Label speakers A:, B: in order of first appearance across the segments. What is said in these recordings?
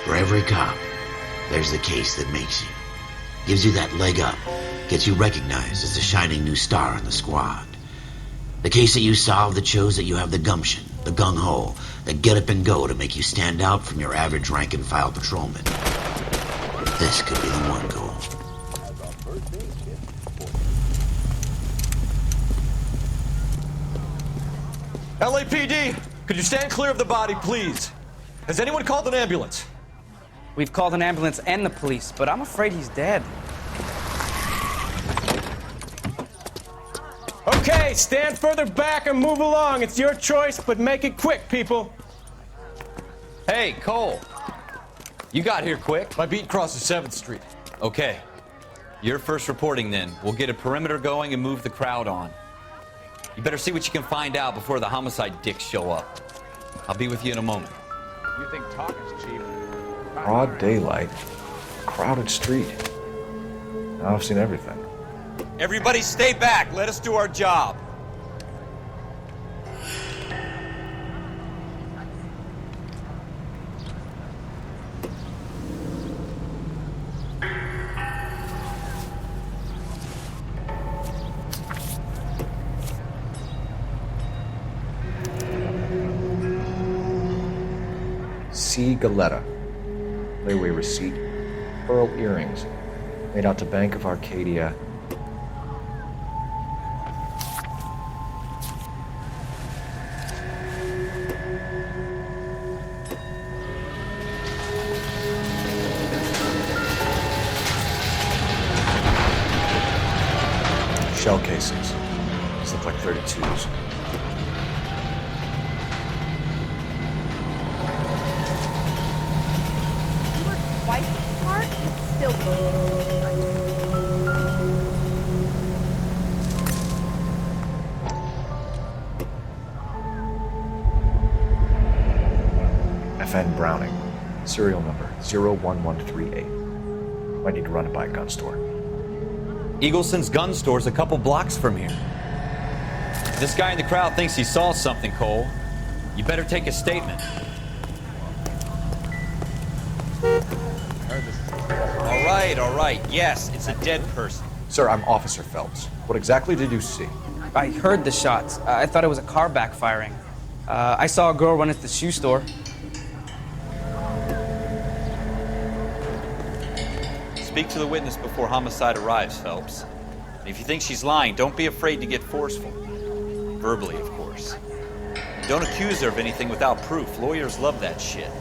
A: For every cop, there's the case that makes you. Gives you that leg up. Gets you recognized as the shining new star in the squad. The case that you solve that shows that you have the gumption, the gung-ho, the get up and go to make you stand out from your average rank-and-file patrolman. This could be the one, Cole.
B: LAPD, could you stand clear of the body, please? Has anyone called an ambulance?
C: We've called an ambulance and the police, but I'm afraid he's dead.
D: Okay, stand further back and move along. It's your choice, but make it quick, people.
E: Hey, Cole. You got here quick.
B: My beat crosses 7th Street.
E: Okay. You're first reporting then. We'll get a perimeter going and move the crowd on. You better see what you can find out before the homicide dicks show up. I'll be with you in a moment.
F: You think talk is cheap?
G: Broad daylight, crowded street. Now I've seen everything.
E: Everybody stay back. Let us do our job.
G: C. Galetta. Layaway receipt. Pearl earrings. Made out to Bank of Arcadia. Shell casings. These look like 32s.
H: Twice as smart, still
G: FN Browning. Serial number 01138. Might need to run it by a gun store.
E: Eagleson's gun store's a couple blocks from here. This guy in the crowd thinks he saw something, Cole. You better take a statement. All right. Yes, it's a dead person.
G: Sir, I'm Officer Phelps. What exactly did you see?
C: I heard the shots. I thought it was a car backfiring. I saw a girl run at the shoe store.
E: Speak to the witness before homicide arrives, Phelps. If you think she's lying, don't be afraid to get forceful. Verbally, of course. Don't accuse her of anything without proof. Lawyers love that shit.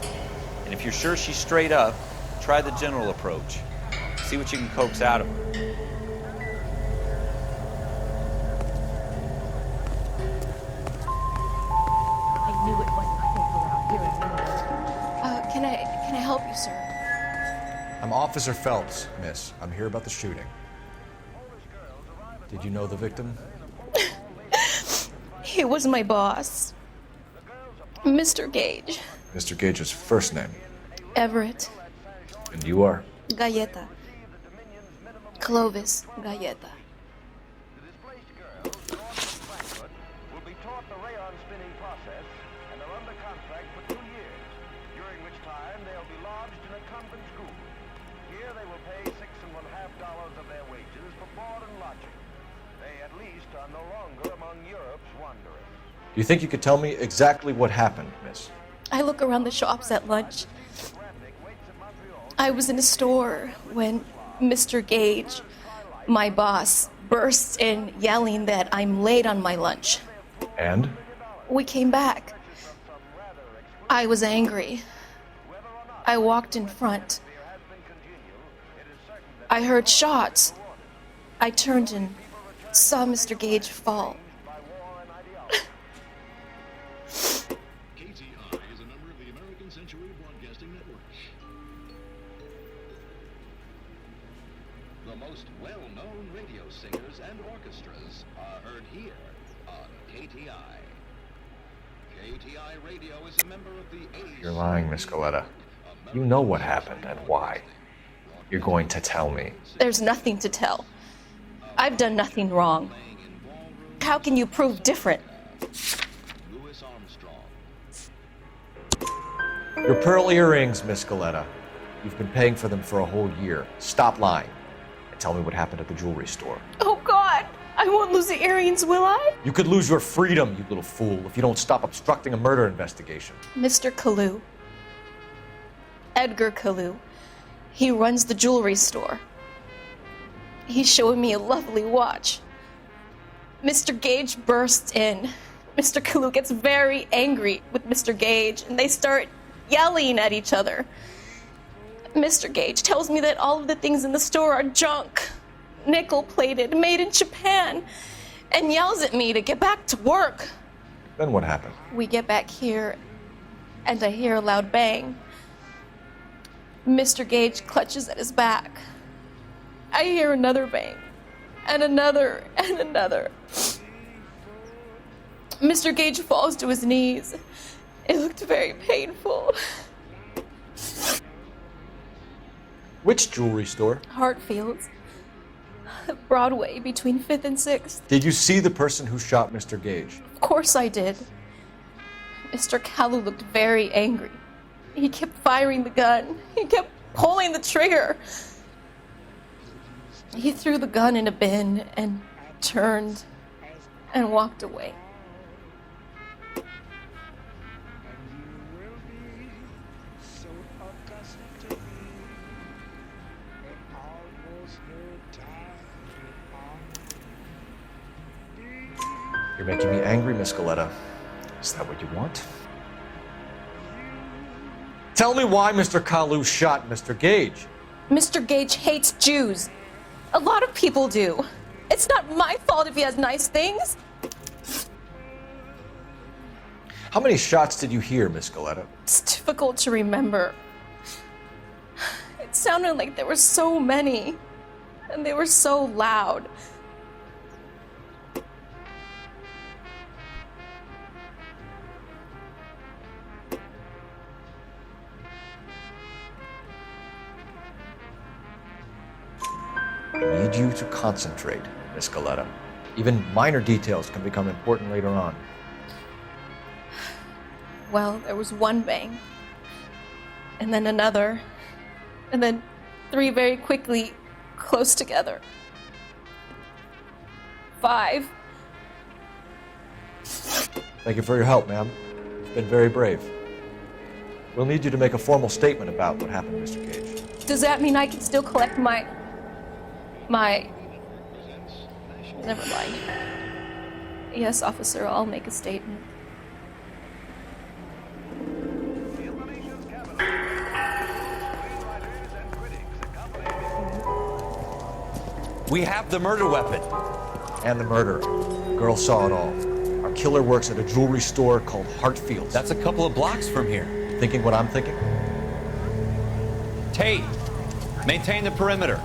E: And if you're sure she's straight up, try the general approach. See what you can coax out of her.
H: I knew it wasn't safe around here. Can I help you, sir?
G: I'm Officer Phelps, miss. I'm here about the shooting. Did you know the victim?
H: He was my boss, Mr. Gage.
G: Mr. Gage's first name.
H: Everett.
G: And you are?
H: Galleta. Clovis Galleta.
F: Will be taught the rayon spinning process and are under contract for 2 years, during which time they'll be lodged in a convent school. Here they will pay $6.50 of their wages for board and lodging. They at least are no longer among Europe's wanderers.
G: Do you think you could tell me exactly what happened, miss?
H: I look around the shops at lunch. I was in a store when Mr. Gage, my boss, bursts in yelling that I'm late on my lunch.
G: And?
H: We came back. I was angry. I walked in front. I heard shots. I turned and saw Mr. Gage fall.
I: The most well-known radio singers and orchestras are heard here on KTI. KTI Radio is a member of the A.
G: You're lying, Miss Galetta. You know what happened and why. You're going to tell me.
H: There's nothing to tell. I've done nothing wrong. How can you prove different?
G: Your pearl earrings, Miss Galetta. You've been paying for them for a whole year. Stop lying and tell me what happened at the jewelry store.
H: Oh, God. I won't lose the earrings, will I?
G: You could lose your freedom, you little fool, if you don't stop obstructing a murder investigation.
H: Mr. Kalou. Edgar Kalou. He runs the jewelry store. He's showing me a lovely watch. Mr. Gage bursts in. Mr. Kalou gets very angry with Mr. Gage, and they start yelling at each other. Mr. Gage tells me that all of the things in the store are junk, nickel-plated, made in Japan, and yells at me to get back to work.
G: Then what happened?
H: We get back here, and I hear a loud bang. Mr. Gage clutches at his back. I hear another bang, and another, and another. Mr. Gage falls to his knees. It looked very painful.
G: Which jewelry store?
H: Hartfield's. Broadway, between 5th and 6th.
G: Did you see the person who shot Mr. Gage?
H: Of course I did. Mr. Kalou looked very angry. He kept firing the gun. He kept pulling the trigger. He threw the gun in a bin and turned and walked away.
G: You're making me angry, Miss Galetta. Is that what you want? Tell me why Mr. Kalou shot Mr. Gage.
H: Mr. Gage hates Jews. A lot of people do. It's not my fault if he has nice things.
G: How many shots did you hear, Miss Galetta?
H: It's difficult to remember. It sounded like there were so many, and they were so loud.
G: I need you to concentrate, Miss Galetta. Even minor details can become important later on.
H: Well, there was one bang, and then another, and then 3 very quickly, close together. 5.
G: Thank you for your help, ma'am. You've been very brave. We'll need you to make a formal statement about what happened, Mr. Gage.
H: Does that mean I can still collect my... Never mind. Yes, officer, I'll make a statement.
B: We have the murder weapon.
G: And the murderer. Girl saw it all. Our killer works at a jewelry store called Hartfield's.
B: That's a couple of blocks from here.
G: Thinking what I'm thinking?
B: Tate, maintain the perimeter.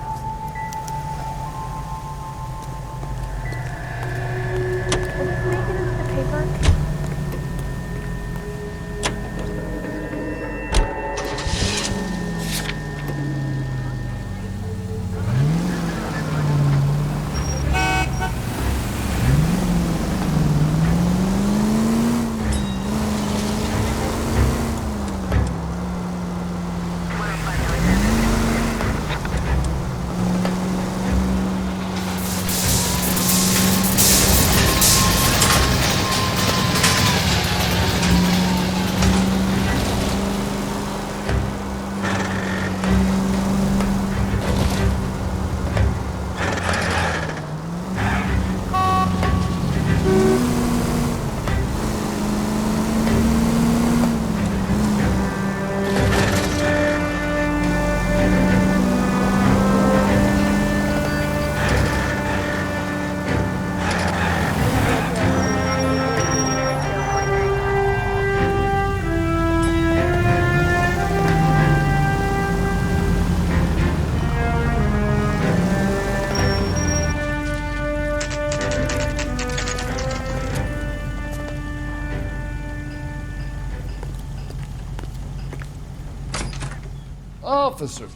J: Officers,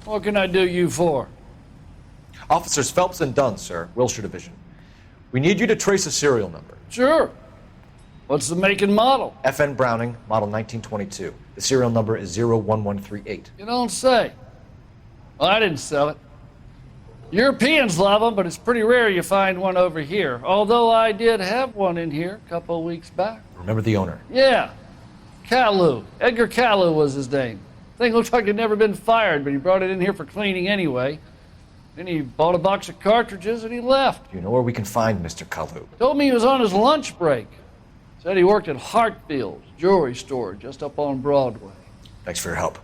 J: what can I do you for?
G: Officers Phelps and Dunn, sir, Wilshire Division. We need you to trace a serial number.
J: Sure. What's the make and model?
G: FN Browning, model 1922. The serial number is 01138.
J: You don't say. Well, I didn't sell it. Europeans love them, but it's pretty rare you find one over here. Although I did have one in here a couple of weeks back.
G: Remember the owner?
J: Yeah. Kalou. Edgar Kalou was his name. Thing looked like he'd never been fired, but he brought it in here for cleaning anyway. Then he bought a box of cartridges and he left.
G: Do you know where we can find Mr. Kalou?
J: Told me he was on his lunch break. Said he worked at Hartfield's jewelry store just up on Broadway.
G: Thanks for your help.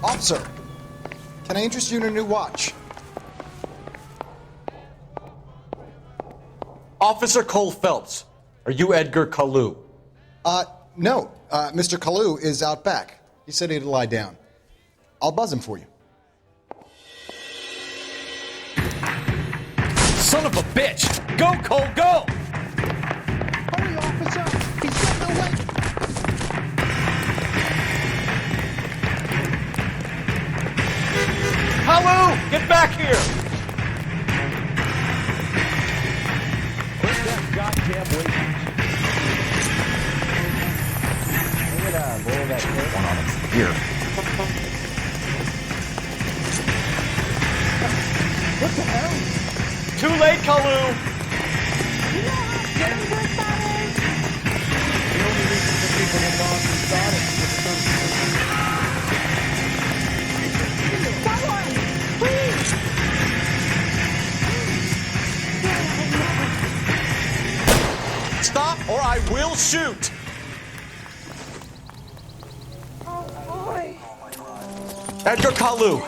K: Officer, can I interest you in a new watch?
B: Officer Cole Phelps, are you Edgar Kalou?
K: No. Mr. Kalou is out back. He said he'd lie down. I'll buzz him for you.
B: Son of a bitch! Go, Cole, go!
K: Hurry, officer! He's getting away!
B: Kalou, get back here!
F: Put that goddamn weight. Look at that, boy, that tape.
G: One on him here.
K: What the hell?
B: Too late, Kalou!
K: You know how dangerous that is? The only reason for people to log and start it is someone, please!
B: Stop or I will shoot! Edgar Kalou,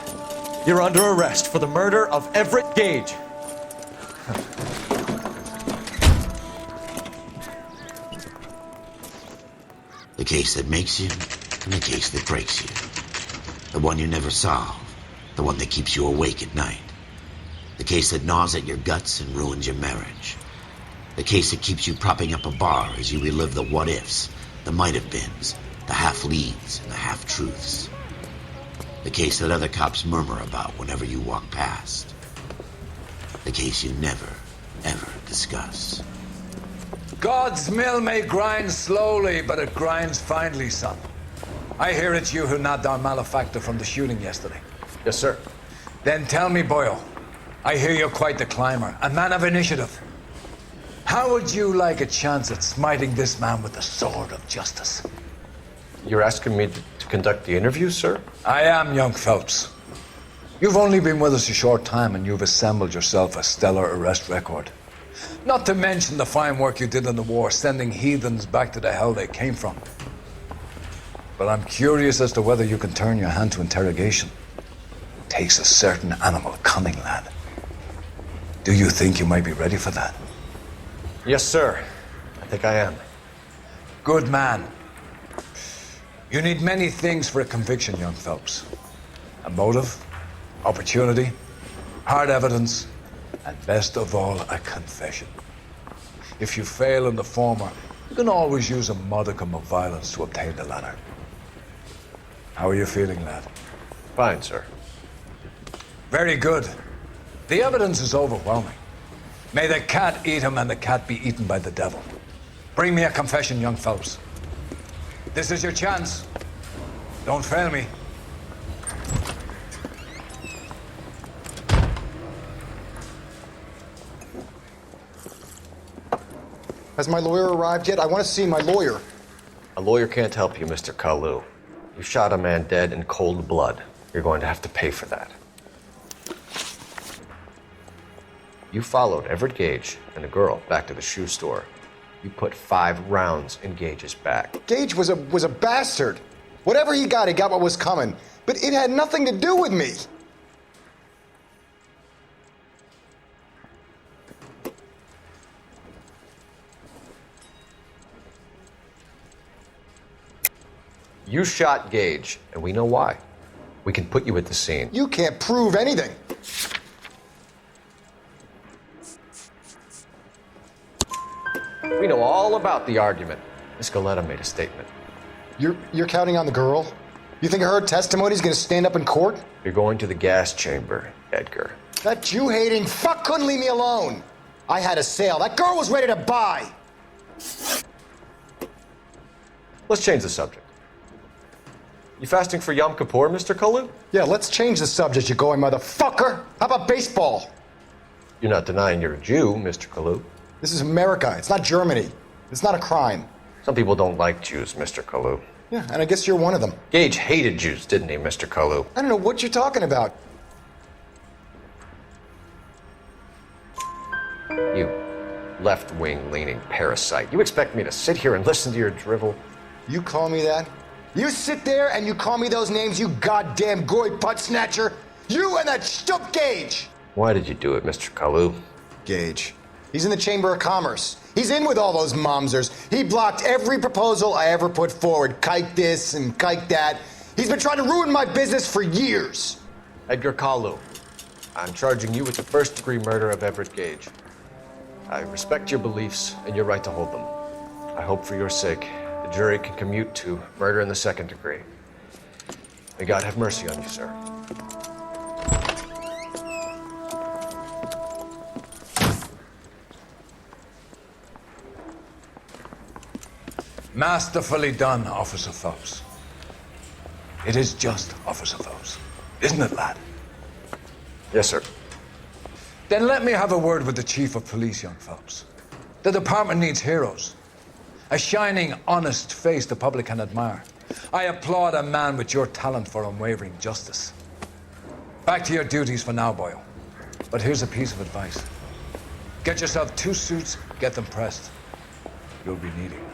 B: you're under arrest for the murder of Everett Gage.
A: The case that makes you and the case that breaks you. The one you never solve. The one that keeps you awake at night. The case that gnaws at your guts and ruins your marriage. The case that keeps you propping up a bar as you relive the what-ifs, the might-have-beens, the half-leads, and the half-truths. The case that other cops murmur about whenever you walk past. The case you never, ever discuss.
L: God's mill may grind slowly, but it grinds finely, son. I hear it's you who nabbed our malefactor from the shooting yesterday.
G: Yes, sir.
L: Then tell me, Boyle, I hear you're quite the climber, a man of initiative. How would you like a chance at smiting this man with the sword of justice?
G: You're asking me to conduct the interview, sir?
L: I am, young Phelps. You've only been with us a short time and you've assembled yourself a stellar arrest record. Not to mention the fine work you did in the war, sending heathens back to the hell they came from. But I'm curious as to whether you can turn your hand to interrogation. It takes a certain animal cunning, lad. Do you think you might be ready for that?
G: Yes, sir. I think I am.
L: Good man. You need many things for a conviction, young Phelps. A motive, opportunity, hard evidence, and best of all, a confession. If you fail in the former, you can always use a modicum of violence to obtain the latter. How are you feeling, lad?
G: Fine, sir.
L: Very good. The evidence is overwhelming. May the cat eat him and the cat be eaten by the devil. Bring me a confession, young Phelps. This is your chance. Don't fail me.
M: Has my lawyer arrived yet? I want to see my lawyer.
G: A lawyer can't help you, Mr. Kalou. You shot a man dead in cold blood. You're going to have to pay for that. You followed Everett Gage and the girl back to the shoe store. You put 5 rounds in Gage's back.
M: Gage was a bastard. Whatever he got what was coming. But it had nothing to do with me.
G: You shot Gage, and we know why. We can put you at the scene.
M: You can't prove anything.
G: We know all about the argument. Miss Galletta made a statement.
M: You're counting on the girl? You think her testimony's gonna stand up in court?
G: You're going to the gas chamber, Edgar.
M: That Jew-hating fuck couldn't leave me alone. I had a sale. That girl was ready to buy.
G: Let's change the subject. You fasting for Yom Kippur, Mr. Kalou?
M: Yeah, let's change the subject, you going motherfucker. How about baseball?
G: You're not denying you're a Jew, Mr. Kalou.
M: This is America. It's not Germany. It's not a crime.
G: Some people don't like Jews, Mr. Kalou.
M: Yeah, and I guess you're one of them.
G: Gage hated Jews, didn't he, Mr. Kalou?
M: I don't know what you're talking about.
G: You left-wing leaning parasite. You expect me to sit here and listen to your drivel?
M: You call me that? You sit there and you call me those names, you goddamn goy butt snatcher? You and that shtup Gage!
G: Why did you do it, Mr. Kalou?
M: Gage. He's in the Chamber of Commerce. He's in with all those momsers. He blocked every proposal I ever put forward. Kike this and kike that. He's been trying to ruin my business for years.
G: Edgar Kalou, I'm charging you with the first-degree murder of Everett Gage. I respect your beliefs and your right to hold them. I hope for your sake the jury can commute to murder in the second degree. May God have mercy on you, sir.
L: Masterfully done, Officer Phelps. It is just, Officer Phelps. Isn't it, lad?
G: Yes, sir.
L: Then let me have a word with the Chief of Police, young Phelps. The department needs heroes. A shining, honest face the public can admire. I applaud a man with your talent for unwavering justice. Back to your duties for now, Boyle. But here's a piece of advice. Get yourself 2 suits, get them pressed. You'll be needing.